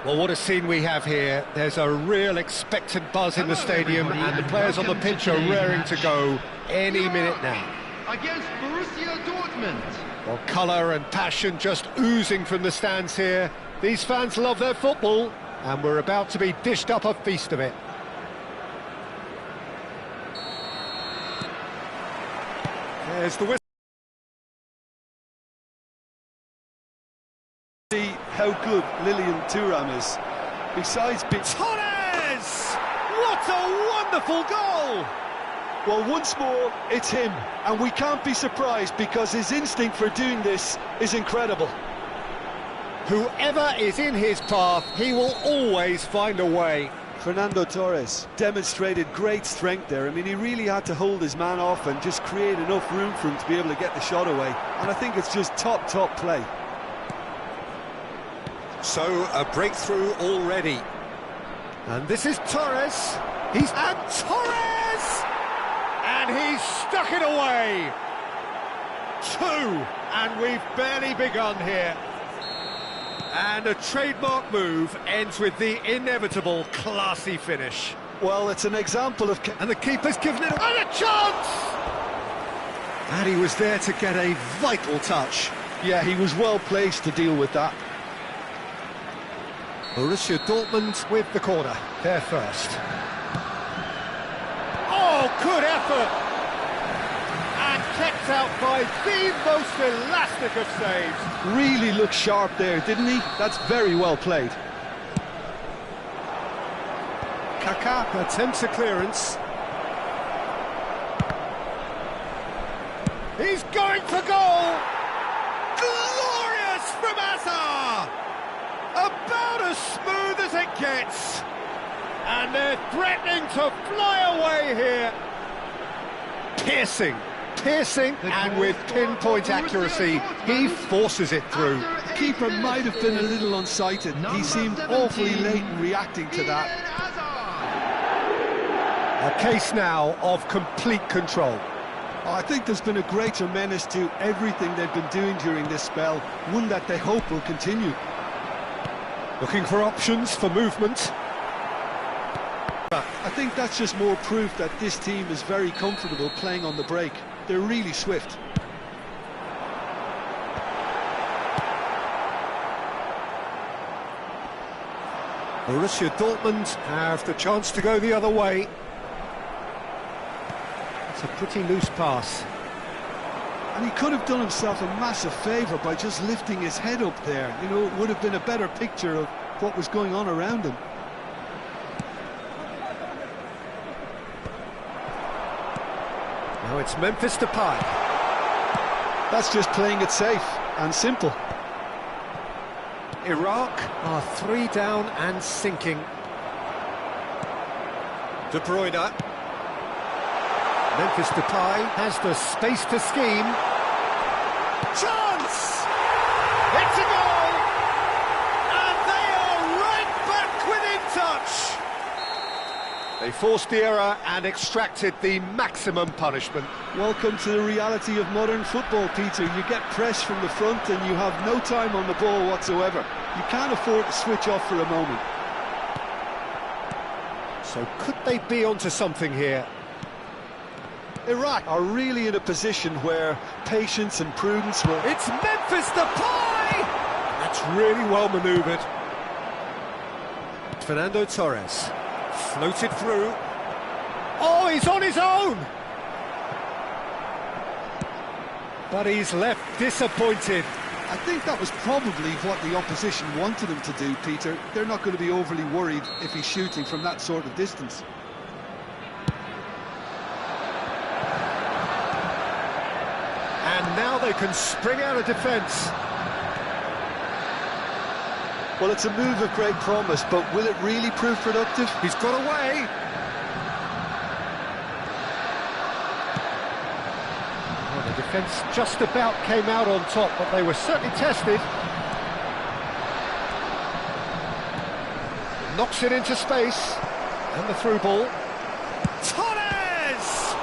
Well, what a scene we have here. There's a real expectant buzz in the stadium, and the players on the pitch are raring to go any minute now. Against Borussia Dortmund. Well, colour and passion just oozing from the stands here. These fans love their football, and we're about to be dished up a feast of it. There's the whistle. See how good Lilian Thuram is. Besides Torres! What a wonderful goal! Well, once more, it's him, and we can't be surprised because his instinct for doing this is incredible. Whoever is in his path, he will always find a way. Fernando Torres demonstrated great strength there. I mean, he really had to hold his man off and just create enough room for him to be able to get the shot away. And I think it's just top play. So, a breakthrough already. And this is Torres. And Torres! And he's stuck it away. 2, and we've barely begun here. And a trademark move ends with the inevitable classy finish. Well, it's an example of... And the keeper's given it... And a chance! And he was there to get a vital touch. Yeah, he was well placed to deal with that. Borussia Dortmund with the corner. They're first. Oh, good effort! And kept out by the most elastic of saves. Really looked sharp there, didn't he? That's very well played. Kaká attempts a clearance. He's going for goal! Glorious from Hazard! About as smooth as it gets. And they're threatening to fly away here. Piercing, and with pinpoint accuracy, he forces it through. The keeper might have been a little unsighted. He seemed awfully late in reacting to that. A case now of complete control. I think there's been a greater menace to everything they've been doing during this spell, one that they hope will continue. Looking for options for movement. I think that's just more proof that this team is very comfortable playing on the break. They're really swift. Borussia Dortmund have the chance to go the other way. It's a pretty loose pass. And he could have done himself a massive favour by just lifting his head up there. You know, it would have been a better picture of what was going on around him. Now it's Memphis Depay. That's just playing it safe and simple. Iraq are 3 down and sinking. De Bruyne. Memphis Depay has the space to scheme. Chance! It's a goal! And they are right back within touch! They forced the error and extracted the maximum punishment. Welcome to the reality of modern football, Peter. You get pressed from the front and you have no time on the ball whatsoever. You can't afford to switch off for a moment. So could they be onto something here? Iraq are really in a position where patience and prudence will... It's Memphis Depay! That's really well manoeuvred. Fernando Torres floated through. Oh, he's on his own! But he's left disappointed. I think that was probably what the opposition wanted him to do, Peter. They're not going to be overly worried if he's shooting from that sort of distance. And now they can spring out of defence. Well, it's a move of great promise, but will it really prove productive? He's got away. Well, the defence just about came out on top, but they were certainly tested. Knocks it into space. And the through ball. Torres!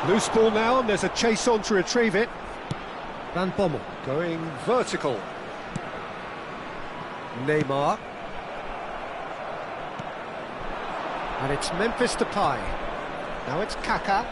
Loose ball now, and there's a chase on to retrieve it. Van Bommel going vertical. Neymar. And it's Memphis Depay. Now it's Kaka.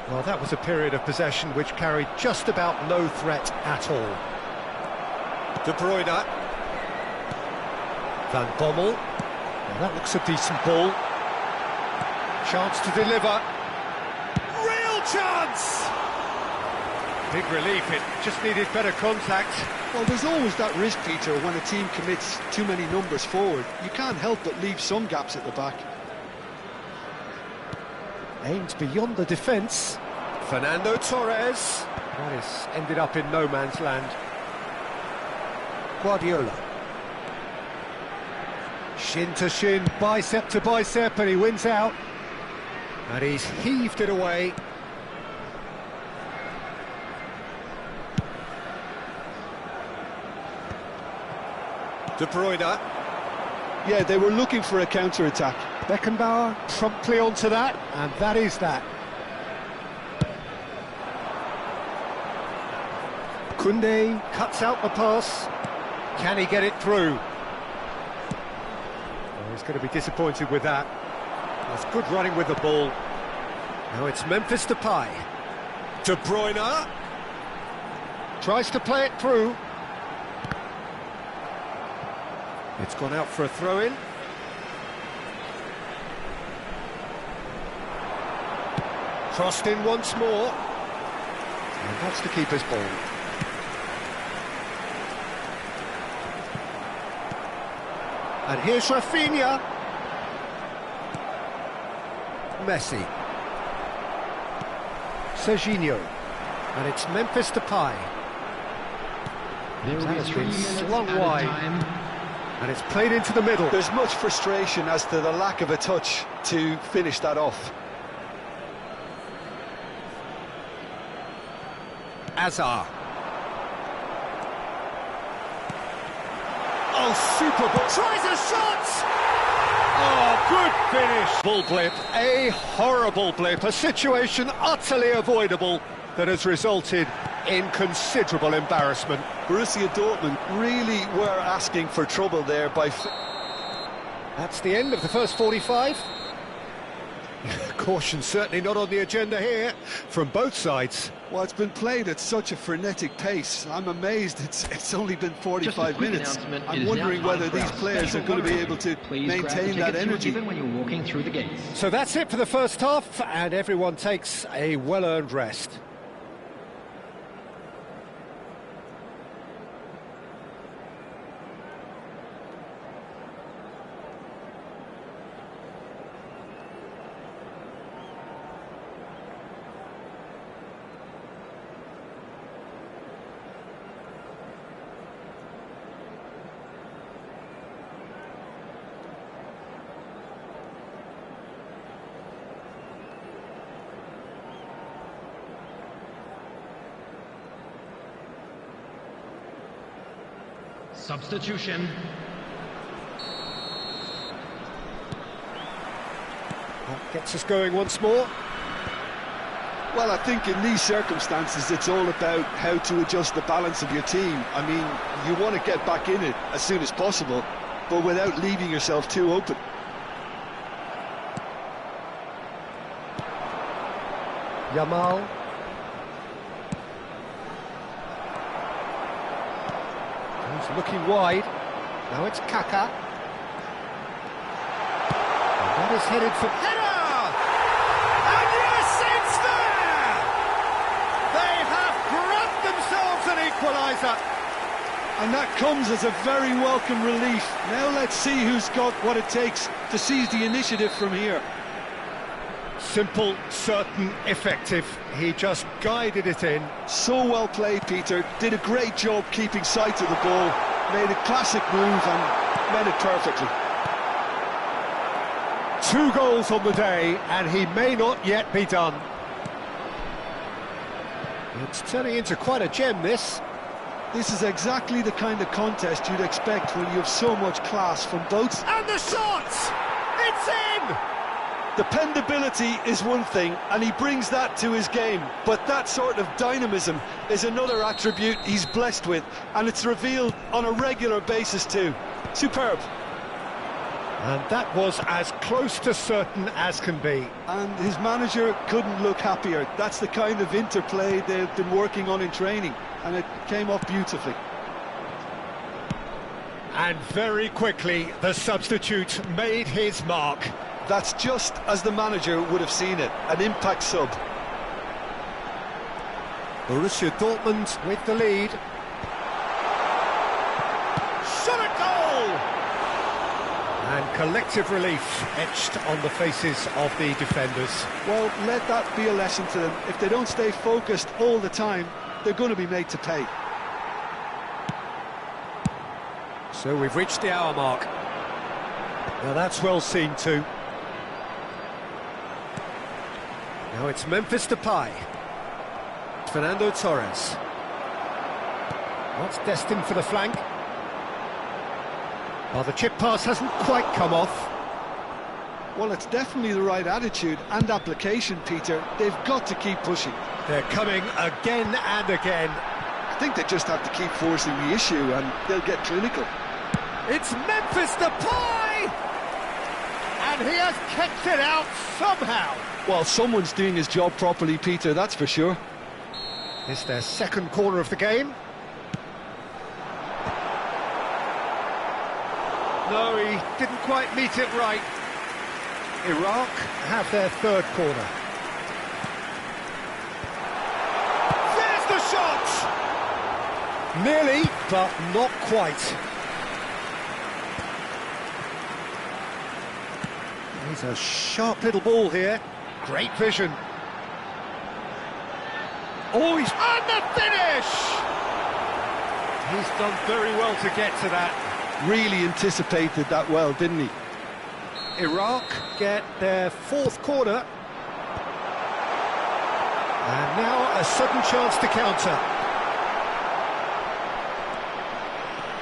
Well, that was a period of possession which carried just about no threat at all. De Bruyne. Van Bommel. Well, that looks a decent ball. Chance to deliver. Real chance! Big relief, it just needed better contact. Well, there's always that risk, Peter, when a team commits too many numbers forward. You can't help but leave some gaps at the back. Aimed beyond the defence. Fernando Torres. That is ended up in no man's land. Guardiola. Shin to shin, bicep to bicep, and he wins out. And he's heaved it away. De Bruyne. Yeah, they were looking for a counter-attack. Beckenbauer promptly onto that, and that is that. Koundé cuts out the pass. Can he get it through? Oh, he's going to be disappointed with that. That's good running with the ball. Now it's Memphis Depay. De Bruyne tries to play it through. It's gone out for a throw-in. Crossed in once more. And that's the keeper's ball. And here's Rafinha. Messi. Serginho. And it's Memphis Depay. There That is has 3 been minutes slung added wide. time. And it's played into the middle. There's much frustration as to the lack of a touch to finish that off. Azar. Oh, super ball. Tries a shot! Oh, good finish. Bull blip, a horrible blip, a situation utterly avoidable that has resulted in considerable embarrassment. Borussia Dortmund really were asking for trouble there by... That's the end of the first 45. Caution certainly not on the agenda here from both sides. Well, it's been played at such a frenetic pace. I'm amazed it's only been 45 minutes. I'm wondering whether these players are going to be able to maintain that energy. When you're walking through the gates. So that's it for the first half, and everyone takes a well-earned rest. Substitution. That gets us going once more. Well, I think in these circumstances it's all about how to adjust the balance of your team. I mean, you want to get back in it as soon as possible, but without leaving yourself too open. Yamal. He's looking wide. Now it's Kaka. And that is headed for... Header! And yes, it's there! They have grabbed themselves an equaliser. And that comes as a very welcome relief. Now let's see who's got what it takes to seize the initiative from here. Simple, certain, effective. He just guided it in. So well played, Peter. Did a great job keeping sight of the ball. Made a classic move and met it perfectly. 2 goals on the day, and he may not yet be done. It's turning into quite a gem, this. This is exactly the kind of contest you'd expect when you have so much class from both. And the shot! It's in! Dependability is one thing, and he brings that to his game, but that sort of dynamism is another attribute he's blessed with, and it's revealed on a regular basis too. Superb. And that was as close to certain as can be. And his manager couldn't look happier. That's the kind of interplay they've been working on in training, and it came off beautifully. And very quickly, the substitute made his mark. That's just as the manager would have seen it, an impact sub. Borussia Dortmund with the lead. Shot at goal! And collective relief etched on the faces of the defenders. Well, let that be a lesson to them. If they don't stay focused all the time, they're going to be made to pay. So we've reached the hour mark. Now that's well seen too. Now it's Memphis Depay. Fernando Torres. What's destined for the flank? Well, the chip pass hasn't quite come off. Well, it's definitely the right attitude and application, Peter. They've got to keep pushing. They're coming again and again. I think they just have to keep forcing the issue and they'll get clinical. It's Memphis Depay! And he has kept it out somehow. Well, someone's doing his job properly, Peter, that's for sure. It's their second corner of the game. No, he didn't quite meet it right. Iraq have their third corner. There's the shot! Nearly, but not quite. He's a sharp little ball here. Great vision. Oh, he's... And the finish! He's done very well to get to that. Really anticipated that well, didn't he? Iraq get their fourth corner. And now a sudden chance to counter.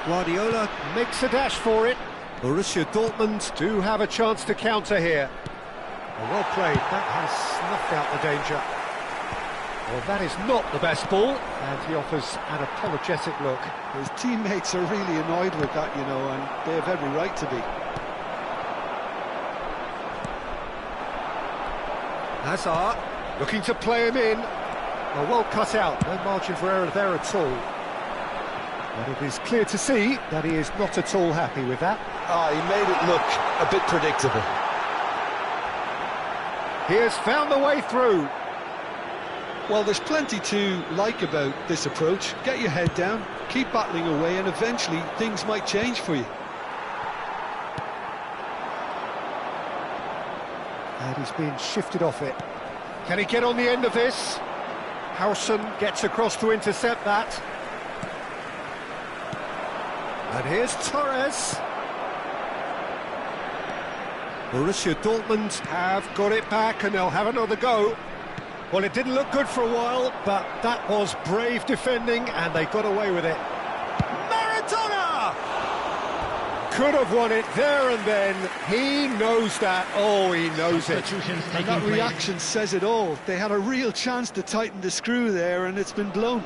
Guardiola makes a dash for it. Borussia Dortmund do have a chance to counter here. Well played, that has snuffed out the danger. Well, that is not the best ball, and he offers an apologetic look. His teammates are really annoyed with that, you know, and they have every right to be. Hazard looking to play him in. Well cut out, no margin for error there at all. But it is clear to see that he is not at all happy with that. He made it look a bit predictable. He has found the way through. Well, there's plenty to like about this approach. Get your head down, keep battling away, and eventually things might change for you. And he's being shifted off it. Can he get on the end of this? Howson gets across to intercept that. And here's Torres. Borussia Dortmund have got it back and they'll have another go. Well, it didn't look good for a while, but that was brave defending and they got away with it. Maradona! Could have won it there and then. He knows that. Oh, he knows it. And that reaction says it all. They had a real chance to tighten the screw there and it's been blown.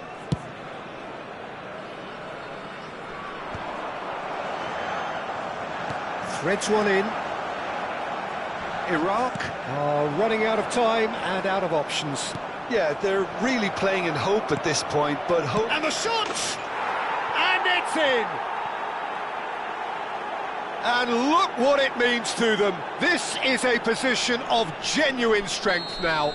Threads one in. Iraq are running out of time and out of options. Yeah, they're really playing in hope at this point, but hope... And the shot! And it's in! And look what it means to them. This is a position of genuine strength now.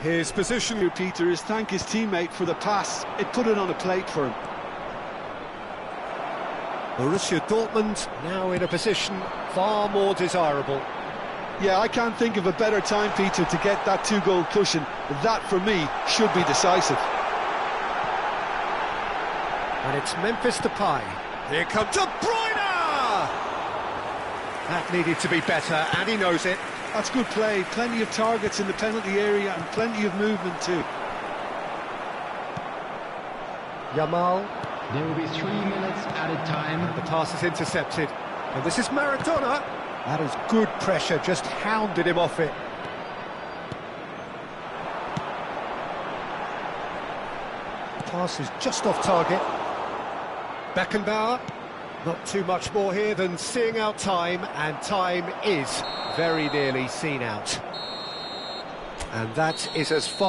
His position, Peter, is thank his teammate for the pass. It put it on a plate for him. Borussia Dortmund now in a position far more desirable. Yeah, I can't think of a better time, Peter, to get that two-goal cushion. That, for me, should be decisive. And it's Memphis Depay. Here comes De Bruyne! That needed to be better, and he knows it. That's good play. Plenty of targets in the penalty area and plenty of movement, too. Yamal. There will be 3 minutes added time. The pass is intercepted. And this is Maradona. That is good pressure, just hounded him off it. The pass is just off target. Beckenbauer. Not too much more here than seeing out time, and time is very nearly seen out. And that is as far